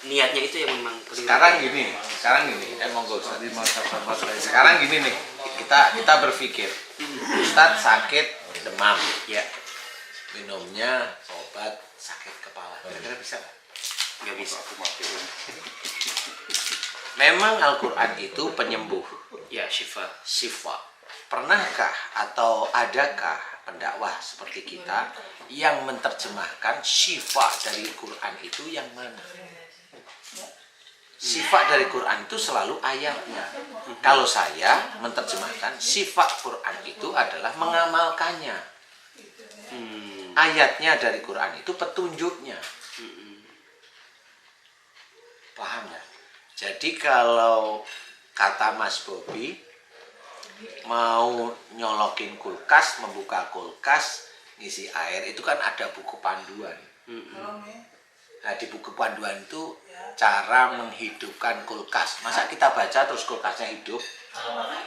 niatnya itu yang memang sekarang gini, monggo Ustaz. Sekarang gini nih, kita berpikir, Ustaz sakit demam, ya minumnya obat sakit kepala, kira-kira bisa nggak? nggak bisa. Memang Al-Quran itu penyembuh, Ya syifa. Pernahkah atau adakah pendakwah seperti kita yang menerjemahkan syifa dari Quran itu yang mana? Sifat dari Quran itu selalu ayatnya. Kalau saya menerjemahkan sifat Quran itu adalah mengamalkannya. Ayatnya dari Quran itu petunjuknya. Paham ya? Jadi kalau kata Mas Bobi mau nyolokin kulkas, membuka kulkas, ngisi air, itu kan ada buku panduan. Nah, di buku panduan itu cara menghidupkan kulkas. Masa kita baca terus kulkasnya hidup?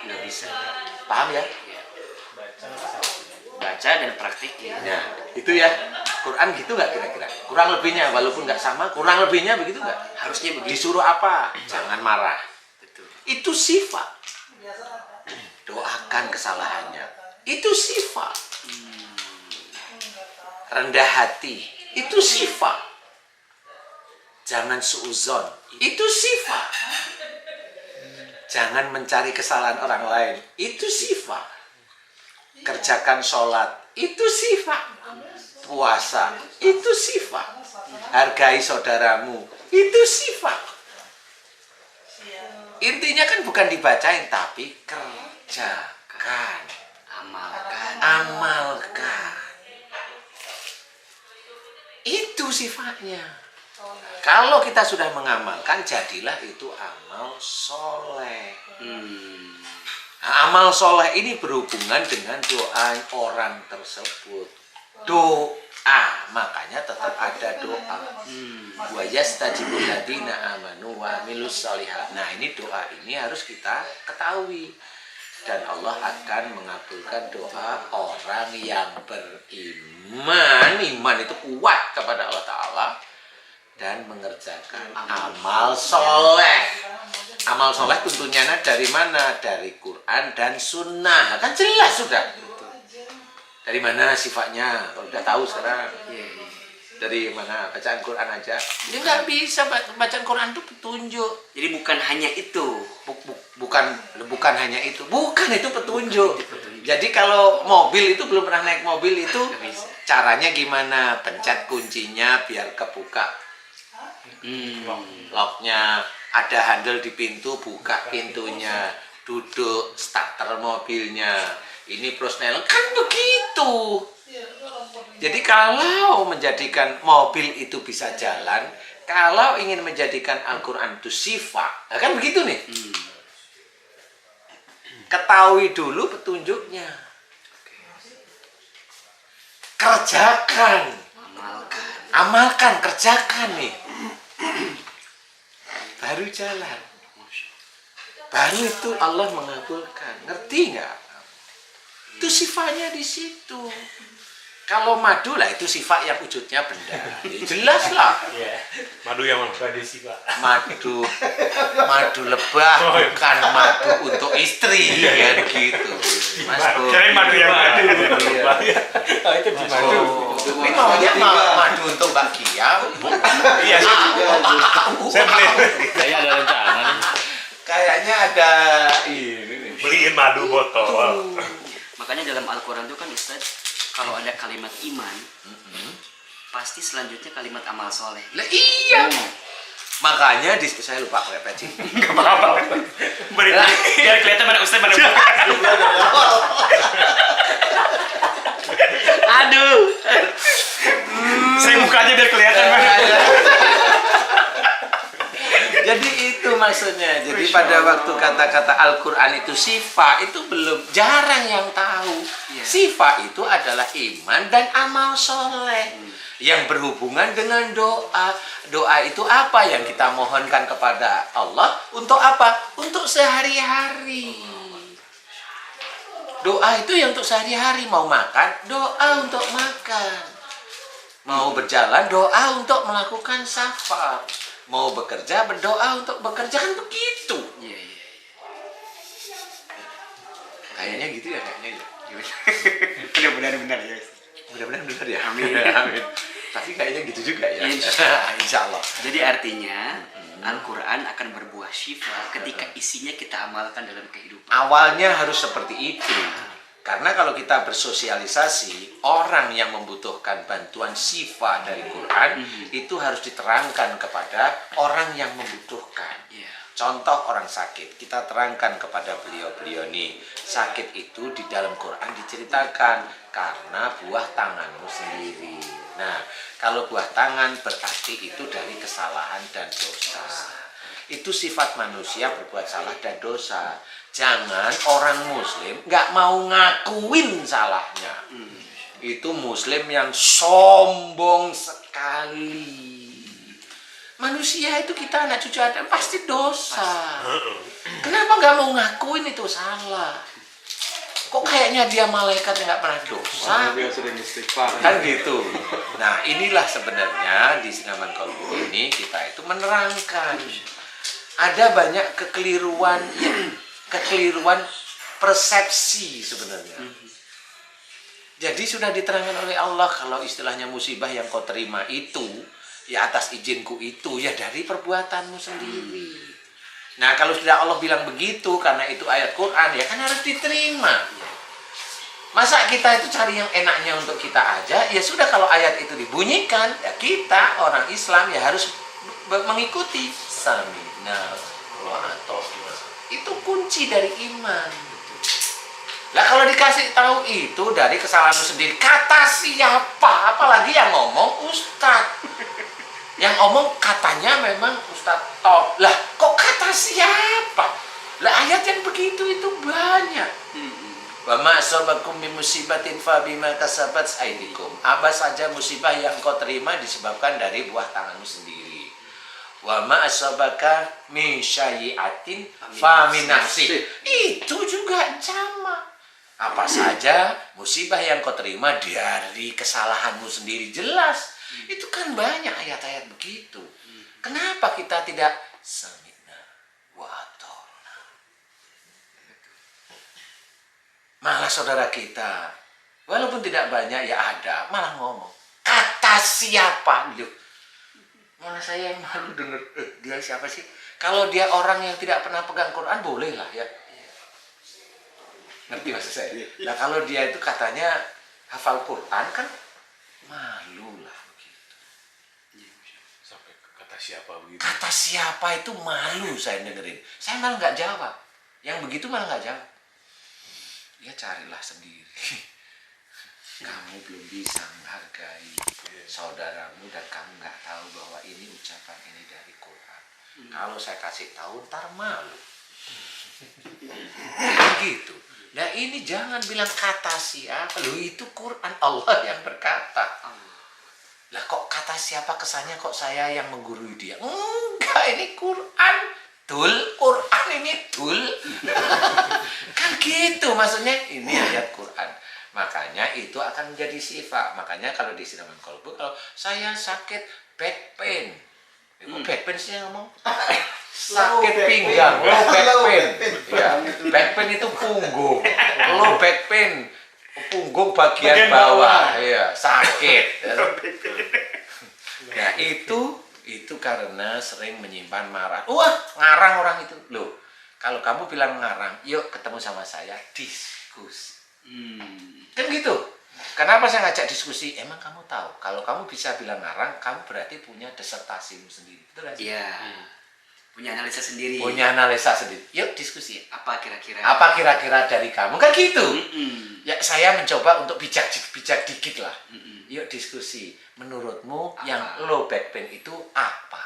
Nggak bisa. Paham ya? Ya. Baca dan praktiknya. Nah, itu ya. Quran gitu nggak kira-kira? Kurang lebihnya, walaupun nggak sama, kurang lebihnya begitu nggak? Harusnya begitu. Disuruh apa? Jangan marah. Betul. Itu sifat. Doakan kesalahannya. Itu sifat. Rendah hati. Itu sifat. Jangan suuzon. Itu sifat. Jangan mencari kesalahan orang lain. Itu sifat. Kerjakan sholat. Itu sifat. Puasa. Itu sifat. Hargai saudaramu. Itu sifat. Intinya kan bukan dibacain, tapi kerjakan. Amalkan. Itu sifatnya. Kalau kita sudah mengamalkan, jadilah itu amal soleh. Nah, amal soleh ini berhubungan dengan doa orang tersebut. Doa, makanya tetap ada doa. Wa yastajibul ladzina amanu wa amilus sholihat. Nah, ini doa ini harus kita ketahui. Dan Allah akan mengabulkan doa orang yang beriman. Iman itu kuat kepada Allah Ta'ala. Dan mengerjakan amal soleh. Amal soleh tentunya dari mana? Dari Quran dan Sunnah. Kan jelas sudah. Dari mana sifatnya? Kalau udah tahu sekarang. Dari mana? Bacaan Quran aja. Dia nggak bisa bacaan Quran itu petunjuk. Jadi bukan hanya itu. Bukan hanya itu. Bukan itu petunjuk. Jadi kalau mobil itu belum pernah naik mobil itu caranya gimana? Pencet kuncinya biar kebuka. Locknya, ada handle di pintu, buka pintunya, duduk, starter mobilnya, ini prosnel, kan begitu. Jadi kalau menjadikan mobil itu bisa jalan, kalau ingin menjadikan Al-Quran itu sifat, kan begitu nih. Ketahui dulu petunjuknya, kerjakan, amalkan, kerjakan nih. Baru jalan. Baru itu Allah mengabulkan. Ngerti nggak? Itu sifatnya di situ. Kalau madu lah itu sifat yang wujudnya benda. Jelas lah. Madu yang mana? Madu lebah, bukan madu untuk istri, kan gitu. Mas Bu. Kirain madu yang madu. Itu di madu. Ini maunya madu untuk Mbak Giam. Iya, saya beli. Saya ada rencana nih. Kayaknya ada ini. Beliin madu botol. Makanya dalam Al-Quran itu kan Ustaz, kalau ada kalimat iman, pasti selanjutnya kalimat amal soleh. Lah iya. Makanya di saya lupa pakai peci. Enggak apa-apa. Biar kelihatan mana Ustaz mana bukan. Aduh. Saya buka aja biar kelihatan mana. Jadi itu maksudnya. Jadi pada waktu kata-kata Al-Quran itu sifat, itu belum jarang yang tahu. Sifat itu adalah iman dan amal soleh yang berhubungan dengan doa. Doa itu apa yang kita mohonkan kepada Allah? Untuk apa? Untuk sehari-hari. Doa itu yang untuk sehari-hari. Mau makan, doa untuk makan. Mau berjalan, doa untuk melakukan safar. mau bekerja berdoa untuk bekerja, kan begitu. Iya, iya. Kayaknya gitu ya, kayaknya ya. Mudah-mudahan benar ya. Mudah-mudahan benar ya. Amin. Amin. Tapi kayaknya gitu juga ya. Insya Allah. Jadi artinya Al-Quran akan berbuah syifa ketika isinya kita amalkan dalam kehidupan. Awalnya harus seperti itu. Karena kalau kita bersosialisasi, orang yang membutuhkan bantuan syifa dari Quran itu harus diterangkan kepada orang yang membutuhkan. Iya. Contoh orang sakit, kita terangkan kepada beliau-beliau nih, sakit itu di dalam Quran diceritakan karena buah tanganmu sendiri. Nah, kalau buah tangan berarti itu dari kesalahan dan dosa. Itu sifat manusia, berbuat salah dan dosa. Jangan orang muslim nggak mau ngakuin salahnya. Itu muslim yang sombong sekali. Manusia itu, kita anak cucu Adam pasti dosa. Kenapa nggak mau ngakuin itu salah? Kok kayaknya dia malaikat yang nggak pernah dosa? Dia sudah istighfar. Kan gitu. Nah, inilah sebenarnya di Sinaman Kolbu ini kita itu menerangkan ada banyak kekeliruan persepsi sebenarnya. Jadi sudah diterangkan oleh Allah, kalau istilahnya musibah yang kau terima itu ya atas izinku itu ya dari perbuatanmu sendiri. Nah, kalau sudah Allah bilang begitu karena itu ayat Quran, ya kan harus diterima. Masa kita itu cari yang enaknya untuk kita aja? Ya sudah, kalau ayat itu dibunyikan, ya kita orang Islam ya harus mengikuti. Samina wa ata'na. Itu kunci dari iman. Lah kalau dikasih tahu itu dari kesalahanmu sendiri, kata siapa? Apalagi yang ngomong Ustadz. Yang ngomong katanya memang Ustadz top. Lah kok kata siapa? Lah ayat yang begitu itu banyak. Wa ma asabakum min musibatin fa bima kasabat aydikum. Apa saja musibah yang kau terima disebabkan dari buah tanganmu sendiri. Wa ma asabaka min syai'atin fa min nafsi. Itu juga sama. Apa saja musibah yang kau terima dari kesalahanmu sendiri, jelas. Itu kan banyak ayat-ayat begitu. Kenapa kita tidak samina wa ata'na? Malah saudara kita, walaupun tidak banyak ya ada, malah ngomong kata siapa? Malah saya yang malu denger, dia siapa sih? Kalau dia orang yang tidak pernah pegang Quran, boleh lah ya. Ngerti maksud saya? Nah kalau dia itu katanya hafal Quran, kan malu lah begitu. Sampai kata siapa begitu? Kata siapa itu malu saya dengerin. Saya malah nggak jawab. Yang begitu malah nggak jawab. Ya carilah sendiri. Kamu belum bisa menghargai saudaramu dan kamu nggak tahu bahwa ini ucapan ini dari Quran. Kalau saya kasih tahu ntar malu. Begitu. Nah ini jangan bilang kata siapa. Loh itu Quran, Allah yang berkata. Lah kok kata siapa, kesannya kok saya yang menggurui dia. Enggak, ini Quran. Tul, Quran ini tul. Kan gitu maksudnya, ini ayat Quran. Makanya itu akan menjadi sifat. Makanya kalau di Sinaman Kolbu, kalau saya sakit back pain. Back pain sih yang ngomong. Sakit pinggang, low back pain. Ya, back pain itu punggung. Low back pain, punggung bagian bawah. Iya, sakit. Nah, itu karena sering menyimpan marah. Wah, ngarang orang itu. Loh, kalau kamu bilang ngarang, yuk ketemu sama saya, diskusi. Kan gitu. Kenapa saya ngajak diskusi? Emang kamu tahu, kalau kamu bisa bilang ngarang, kamu berarti punya disertasimu sendiri. Betul nggak sih? Iya. Punya analisa sendiri. Punya analisa sendiri. Yuk diskusi. Apa kira-kira? Apa kira-kira dari kamu? Kan gitu. Ya saya mencoba untuk bijak dikit lah. Yuk diskusi. Menurutmu Apa? yang low back pain itu apa?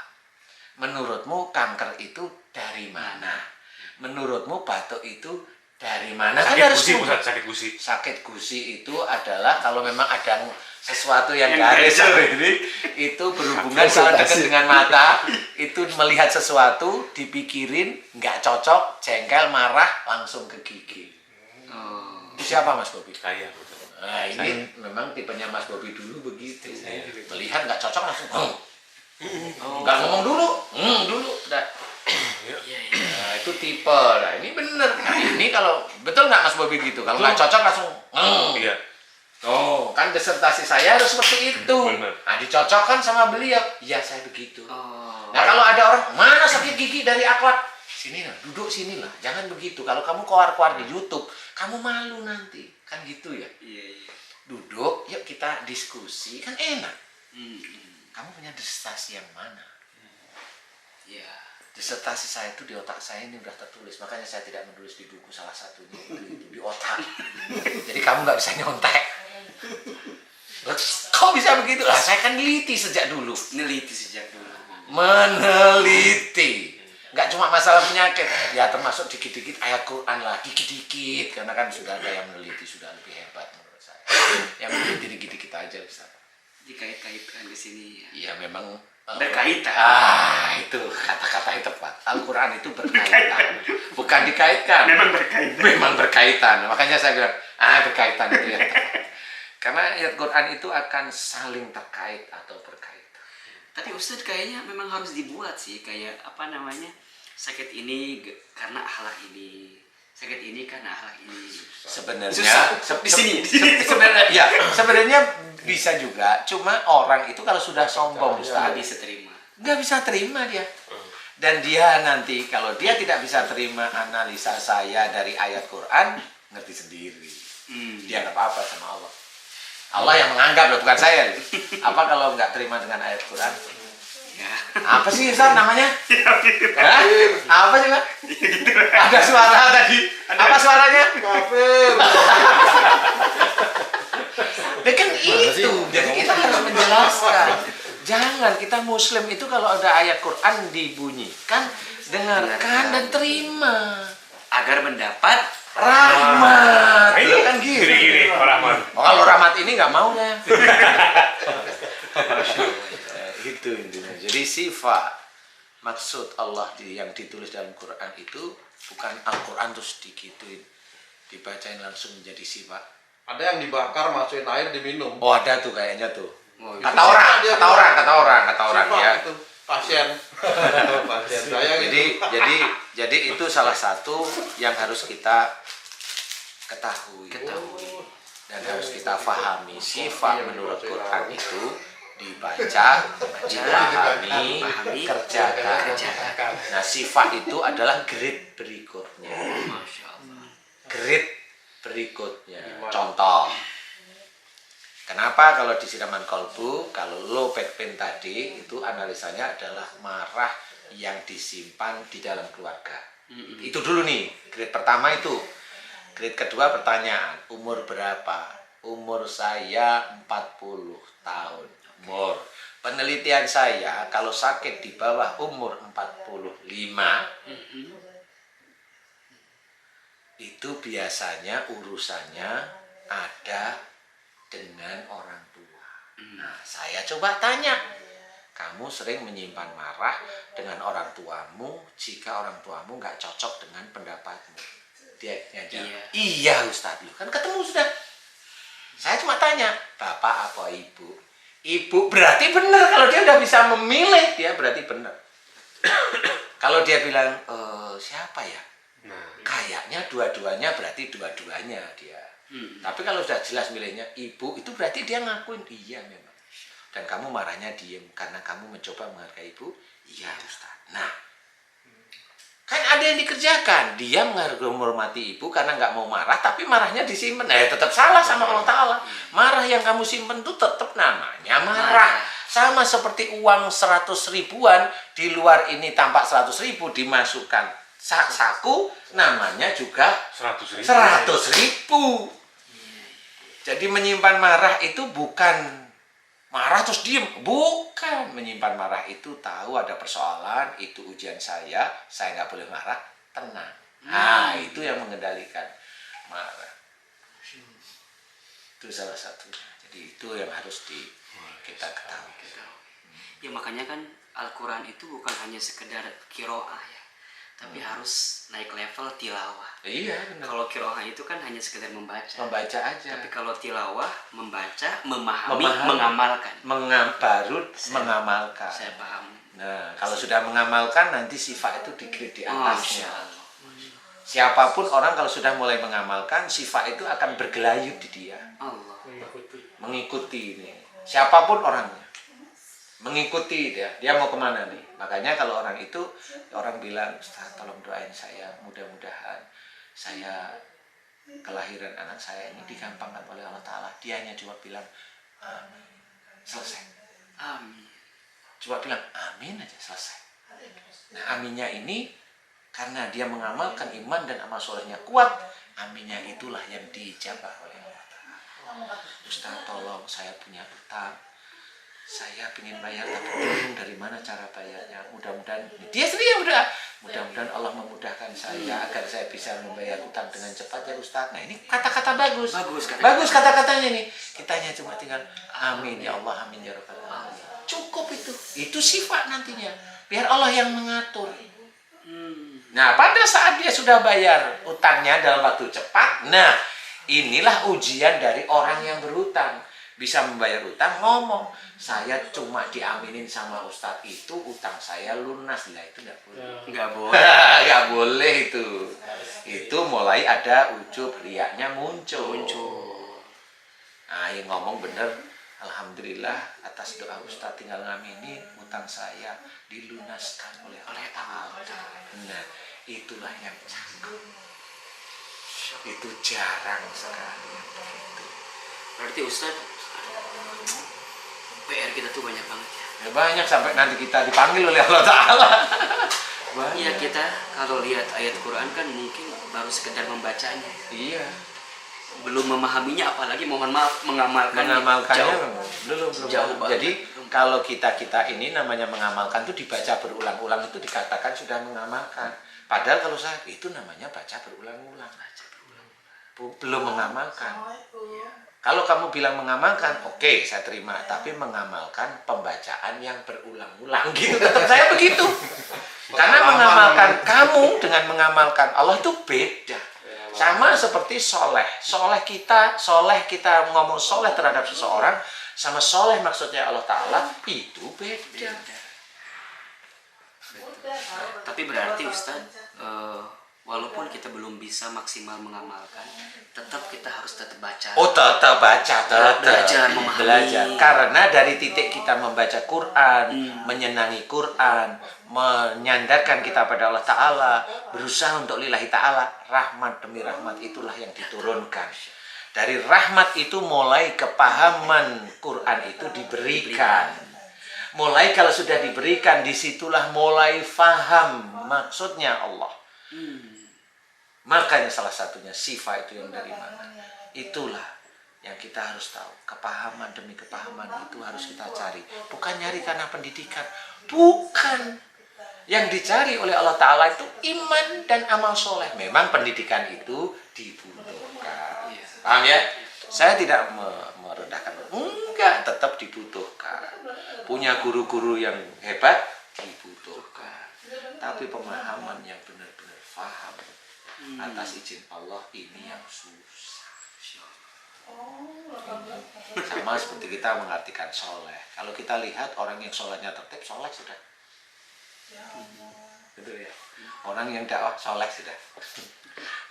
Menurutmu kanker itu dari mana? Menurutmu batuk itu dari mana? Sakit Kan harus gusi, Ustaz, sakit gusi. Sakit gusi itu adalah kalau memang ada sesuatu yang garis ini, itu berhubungan sangat dekat dengan mata, itu melihat sesuatu, dipikirin, nggak cocok, jengkel, marah, langsung ke gigi. Siapa Mas Bobi? Saya, Ustaz. Nah ini memang tipenya Mas Bobi dulu begitu. Melihat nggak cocok langsung. Nggak ngomong dulu, dulu, udah. Iya, iya. Nah, itu tipe. Nah, ini bener. Nah, ini kalau betul nggak Mas Bobi gitu? Kalau nggak cocok langsung. Iya. Oh, kan disertasi saya harus seperti itu. Bener. Nah, dicocokkan sama beliau. Iya, saya begitu. Oh. Nah, kalau ada orang, mana sakit gigi dari akhlak? Sini lah, duduk sini lah. Jangan begitu. Kalau kamu keluar-keluar di YouTube, kamu malu nanti. Kan gitu ya. Iya, iya. Duduk, yuk kita diskusi. Kan enak. Hmm. Kamu punya disertasi yang mana? Iya. Disertasi saya itu di otak saya ini udah tertulis. Makanya saya tidak menulis di buku, salah satunya itu di otak. Jadi kamu nggak bisa nyontek. Kok bisa begitu? Lah, saya kan neliti sejak dulu. Neliti sejak dulu. Meneliti. Nggak cuma masalah penyakit. Ya termasuk dikit-dikit ayat Quran lah. Dikit-dikit. Karena kan sudah ada yang meneliti, sudah lebih hebat menurut saya. Yang meneliti dikit-dikit aja Ustaz. Dikait-kaitkan ke sini ya. Iya memang Berkaitan. itu kata-kata yang tepat. Al-Quran itu berkaitan, bukan dikaitkan. Memang berkaitan. Memang berkaitan. Makanya saya bilang, berkaitan itu yang tepat. Karena ayat Quran itu akan saling terkait atau berkaitan. Tapi Ustadz kayaknya memang harus dibuat sih, kayak apa namanya, sakit ini karena akhlak ini, sakit ini karena akhlak ini. Sebenarnya Susah. Di sini. sebenarnya ya, sebenarnya bisa juga. Cuma orang itu kalau sudah sombong, Nggak Ustaz, bisa terima. nggak bisa terima dia. Dan dia nanti kalau dia tidak bisa terima analisa saya dari ayat Quran, ngerti sendiri. Dia nggak apa-apa sama Allah. Allah yang menganggap loh, bukan saya. Apa kalau nggak terima dengan ayat Quran? Ya. Apa sih Ustaz namanya? Hah? Apa sih Pak? Ada suara tadi. Apa suaranya? Kafir. Ya kan itu. Jadi kita harus menjelaskan. Jangan kita Muslim itu kalau ada ayat Quran dibunyikan, dengarkan dan terima. Agar mendapat Rahmat. Nah, ini Loh, kan gitu. gini Pak Rahman. Oh, kalau rahmat ini nggak mau ya. Itu intinya. Jadi sifat maksud Allah yang ditulis dalam Quran itu bukan Al-Quran terus digituin, dibacain langsung menjadi sifat. Ada yang dibakar, masukin air, diminum. Oh ada tuh kayaknya tuh. Oh, Kata itu orang, sifat dia kata orang, kata orang, kata orang Sifat ya. itu pasien. Pasien saya gitu. Jadi itu salah satu yang harus kita ketahui. Dan harus kita pahami. Sifat menurut Quran itu dibaca, dipahami, kerjakan. Nah sifat itu adalah grade berikutnya. Masya Allah. Grade berikutnya. Contoh. Kenapa kalau di siraman kolbu, kalau low back pain tadi itu analisanya adalah marah yang disimpan di dalam keluarga. Itu dulu nih, grade pertama itu. Grade kedua pertanyaan, umur berapa? Umur saya 40 tahun. Umur. Penelitian saya kalau sakit di bawah umur 45 itu biasanya urusannya ada dengan orang tua. Nah, saya coba tanya, kamu sering menyimpan marah dengan orang tuamu jika orang tuamu nggak cocok dengan pendapatmu? Dia jawab, iya Ustadz, kan ketemu sudah. Saya cuma tanya, bapak apa ibu? Ibu berarti benar, kalau dia udah bisa memilih, dia berarti benar. Kalau dia bilang, siapa ya? Kayaknya dua-duanya berarti dua-duanya dia. Tapi kalau sudah jelas milihnya ibu, itu berarti dia ngakuin iya memang. Dan kamu marahnya diem karena kamu mencoba menghargai ibu. Iya Ustaz. Nah, kan ada yang dikerjakan. Dia menghormati ibu karena nggak mau marah, tapi marahnya disimpan. Tetap salah sama Allah Ta'ala. Marah yang kamu simpen itu tetap namanya marah. Sama seperti uang 100 ribuan di luar ini tampak 100 ribu dimasukkan saku, namanya juga 100 ribu. 100 ribu. Jadi menyimpan marah itu bukan marah terus diem. Bukan. Menyimpan marah itu tahu ada persoalan, itu ujian saya nggak boleh marah, tenang. Nah, itu yang mengendalikan marah. Itu salah satunya. Jadi itu yang harus kita ketahui. Ya makanya kan Al-Quran itu bukan hanya sekedar kiroah ya. tapi harus naik level tilawah. Iya, benar. Kalau qiraah itu kan hanya sekedar membaca. Membaca aja. Tapi kalau tilawah, membaca, memahami, mengamalkan. Baru mengamalkan. Saya paham. Nah, kalau sudah mengamalkan nanti sifat itu di Masya atasnya. Allah. Siapapun orang kalau sudah mulai mengamalkan, sifat itu akan bergelayut di dia. Allah. Mengikuti ini. Siapapun orangnya. Mengikuti dia mau kemana nih. Makanya kalau orang itu, orang bilang, Ustaz tolong doain saya, mudah-mudahan saya kelahiran anak saya ini digampangkan oleh Allah Ta'ala. Dia hanya cuma bilang amin, selesai. Amin. Coba bilang amin aja, selesai. Nah, aminnya ini karena dia mengamalkan iman dan amal solehnya kuat, aminnya itulah yang dijabah oleh Allah Ta'ala. Ustaz tolong, saya punya utang, saya ingin bayar tapi bingung dari mana cara bayarnya. Mudah-mudahan dia sendiri udah, mudah-mudahan Allah memudahkan saya agar saya bisa membayar utang dengan cepat ya Ustaz. Nah, ini kata-kata bagus. Bagus kata-katanya nih. Kita hanya cuma tinggal amin ya Allah, amin ya rabbal alamin. Cukup itu. Itu sifat nantinya. Biar Allah yang mengatur. Nah, pada saat dia sudah bayar utangnya dalam waktu cepat, nah, inilah ujian dari orang yang berutang. Bisa membayar utang, ngomong, saya cuma diaminin sama Ustadz itu, utang saya lunas. Lah itu nggak boleh. Nggak boleh. Nggak boleh itu. Itu mulai ada ujub, riaknya muncul. Nah, yang ngomong bener, alhamdulillah atas doa Ustadz tinggal ngaminin utang saya dilunaskan oleh Allah Ta'ala. Nah, itulah yang cakep. Itu jarang sekali yang begitu. Berarti Ustadz, PR kita tuh banyak banget ya. Ya banyak sampai nanti kita dipanggil oleh Allah Ta'ala. Iya, kita kalau lihat ayat Quran kan mungkin baru sekedar membacanya. Iya. Belum memahaminya, apalagi mohon maaf mengamalkannya. Mengamalkannya belum. Jauh banget. Jadi kalau kita ini namanya mengamalkan itu dibaca berulang-ulang itu dikatakan sudah mengamalkan. Padahal kalau saya itu namanya baca berulang-ulang. Belum mengamalkan. Kalau kamu bilang mengamalkan, oke, saya terima. Tapi mengamalkan pembacaan yang berulang-ulang gitu. Tetap saya begitu. Karena mengamalkan kamu dengan mengamalkan Allah itu beda. Sama seperti soleh. Soleh kita ngomong soleh terhadap seseorang, sama soleh maksudnya Allah Ta'ala, itu beda. Tapi berarti Ustadz, walaupun kita belum bisa maksimal mengamalkan, tetap kita harus tetap baca. Oh, tetap baca, tetap belajar, memahami. Belajar. Karena dari titik kita membaca Quran, menyenangi Quran, menyandarkan kita pada Allah Ta'ala, berusaha untuk lillahi ta'ala, rahmat demi rahmat itulah yang diturunkan. Dari rahmat itu mulai kepahaman Quran itu diberikan. Mulai kalau sudah diberikan, disitulah mulai faham maksudnya Allah. Makanya salah satunya sifat itu yang dari mana? Itulah yang kita harus tahu. Kepahaman demi kepahaman itu harus kita cari. Bukan nyari karena pendidikan. Bukan. Yang dicari oleh Allah Ta'ala itu iman dan amal soleh. Memang pendidikan itu dibutuhkan. Paham ya? Saya tidak merendahkan. Enggak, tetap dibutuhkan. Punya guru-guru yang hebat, dibutuhkan. Tapi pemahaman yang benar-benar faham atas izin Allah ini yang susah. Sama seperti kita mengartikan soleh. Kalau kita lihat orang yang solehnya tertib, soleh sudah. Betul ya? Orang yang dakwah soleh sudah.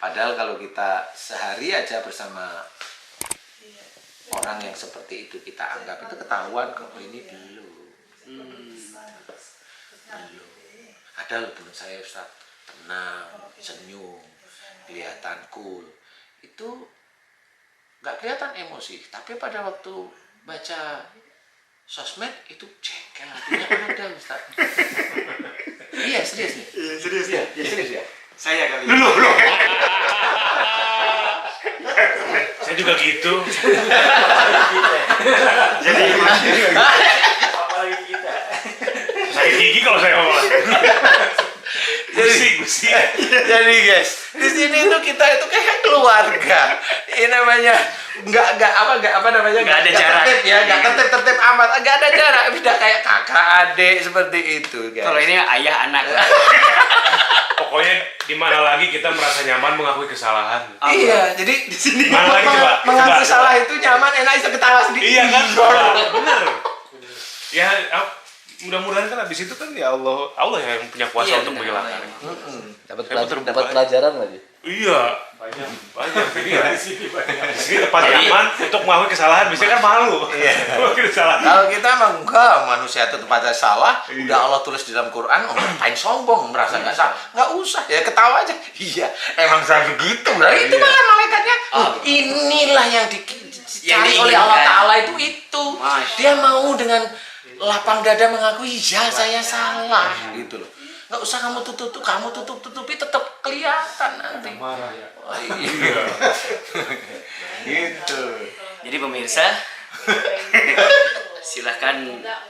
Padahal kalau kita sehari aja bersama orang yang seperti itu, kita anggap itu ketahuan kok ini belum. Ada loh teman saya Ustaz, tenang, senyum, kelihatan cool. Itu nggak kelihatan emosi, tapi pada waktu baca sosmed itu jengkel hatinya ada Ustaz. Iya serius nih. Iya, serius ya. Iya serius ya. Saya kali. Loh. Saya juga gitu. Jadi Apalagi kita. Sakit gigi kalau saya ngomong. Gusi. Jadi guys, di sini tuh kita itu kayak keluarga. Ini namanya nggak ada jarak. tertib ya, nggak tertib amat, nggak ada jarak, udah kayak kakak adik seperti itu guys. kalau ini ayah anak. Pokoknya di mana lagi kita merasa nyaman mengakui kesalahan. Iya, jadi di sini Mana lagi coba? mengakui Coba. salah itu nyaman, enak bisa ketawa sendiri. Iya kan? Bener. Ya, mudah-mudahan kan abis itu kan ya Allah yang punya kuasa Iya, untuk bener, menghilangkan. Dapat pelajaran lagi. Iya. Banyak. Iya. Di sini tempat nyaman untuk mengakui kesalahan. Biasanya kan malu. Iya. Mengakui kesalahan. Kalau kita emang enggak, manusia itu tempatnya salah, udah Allah tulis di dalam Quran, ngapain sombong, merasa nggak salah, nggak usah, ya ketawa aja. Iya, emang saya begitu, nah itu malah malaikatnya, inilah yang dicari oleh Allah Ta'ala itu. Dia mau dengan lapang dada mengakui, ya saya salah, gitu loh. Nggak usah kamu tutupi tetap kelihatan nanti. Marah ya. Iya. Gitu. Jadi pemirsa, silahkan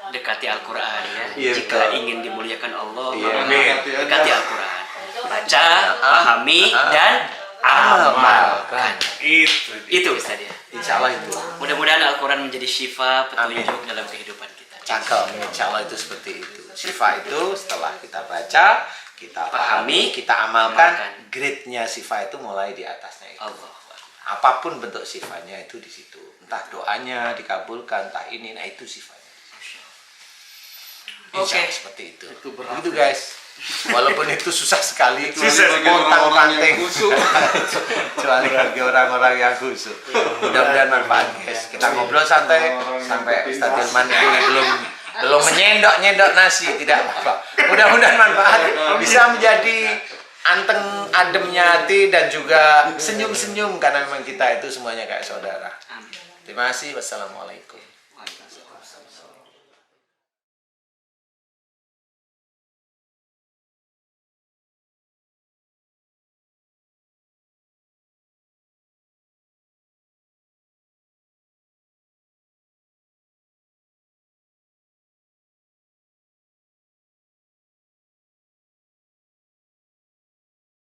dekati Al-Quran ya. Iya, Jika betul. ingin dimuliakan Allah, Iya. maka dekati Al-Quran. Baca, pahami, dan amalkan. Itu. Itu Ustaz ya. Insya Allah itu. Mudah-mudahan Al-Quran menjadi syifa, petunjuk dalam kehidupan kita. Cakep, insya Allah itu seperti itu. Syifa itu setelah kita baca, kita pahami, kita amalkan, grade-nya syifa itu mulai di atasnya itu. Allah. Apapun bentuk sifanya itu di situ. Entah doanya dikabulkan, entah ini, nah itu sifanya. Insya Allah seperti itu. Itu guys. Walaupun itu susah sekali, pontang-panting. Kecuali bagi orang-orang yang khusyuk. Mudah-mudahan manfaat guys. Kita ngobrol santai sampai Ustaz Hilman itu belum menyendok nasi, tidak apa-apa. Mudah-mudahan manfaat bisa menjadi anteng ademnya hati dan juga senyum-senyum karena memang kita itu semuanya kayak saudara. Terima kasih. Wassalamualaikum.